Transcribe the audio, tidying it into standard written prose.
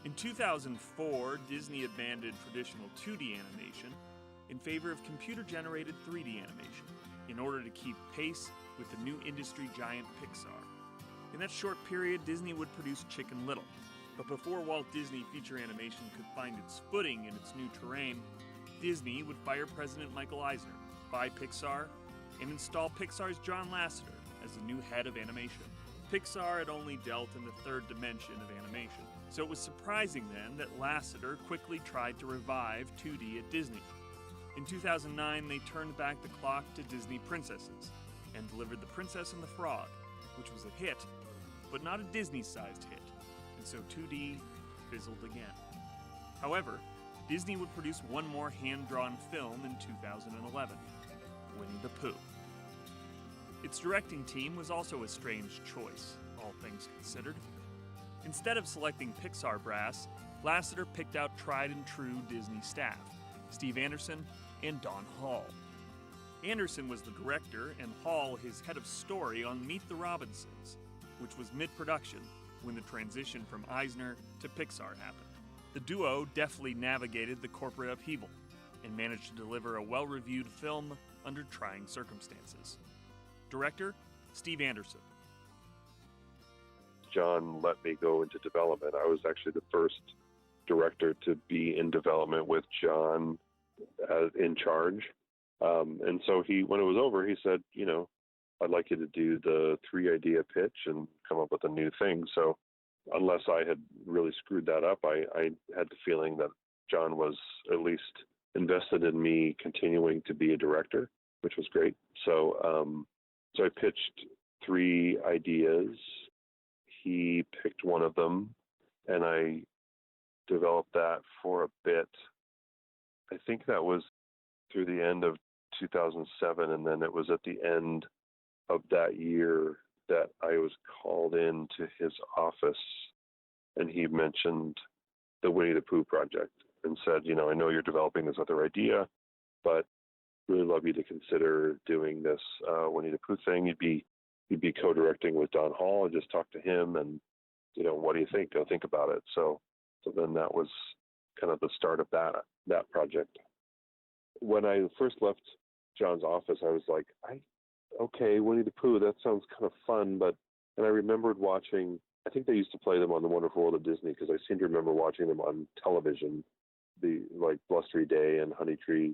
In 2004, Disney abandoned traditional 2D animation in favor of computer-generated 3D animation in order to keep pace with the new industry giant Pixar. In that short period, Disney would produce Chicken Little. But before Walt Disney Feature Animation could find its footing in its new terrain, Disney would fire President Michael Eisner, buy Pixar, and install Pixar's John Lasseter as the new head of animation. Pixar had only dealt in the third dimension of animation, so it was surprising then that Lasseter quickly tried to revive 2D at Disney. In 2009, they turned back the clock to Disney princesses and delivered The Princess and the Frog, which was a hit, but not a Disney-sized hit, and so 2D fizzled again. However, Disney would produce one more hand-drawn film in 2011, Winnie the Pooh. Its directing team was also a strange choice, all things considered. Instead of selecting Pixar brass, Lasseter picked out tried-and-true Disney staff, Steve Anderson and Don Hall. Anderson was the director and Hall his head of story on Meet the Robinsons, which was mid-production when the transition from Eisner to Pixar happened. The duo deftly navigated the corporate upheaval and managed to deliver a well-reviewed film under trying circumstances. Director, Steve Anderson. John let me go into development. I was actually the first director to be in development with John in charge. And so when it was over, he said, I'd like you to do the 3-idea pitch and come up with a new thing. So unless I had really screwed that up, I had the feeling that John was at least invested in me continuing to be a director, which was great. So I pitched 3 ideas. He picked one of them, and I developed that for a bit. I think that was through the end of 2007, and then it was at the end of that year that I was called into his office, and he mentioned the Winnie the Pooh project and said, I know you're developing this other idea, but really love you to consider doing this Winnie the Pooh thing. You'd be co-directing with Don Hall. I just talked to him, and what do you think? Go think about it. So then that was kind of the start of that project. When I first left John's office, I was like, okay, Winnie the Pooh, that sounds kind of fun, and I remembered watching, I think they used to play them on The Wonderful World of Disney, because I seem to remember watching them on television, like Blustery Day and Honey Tree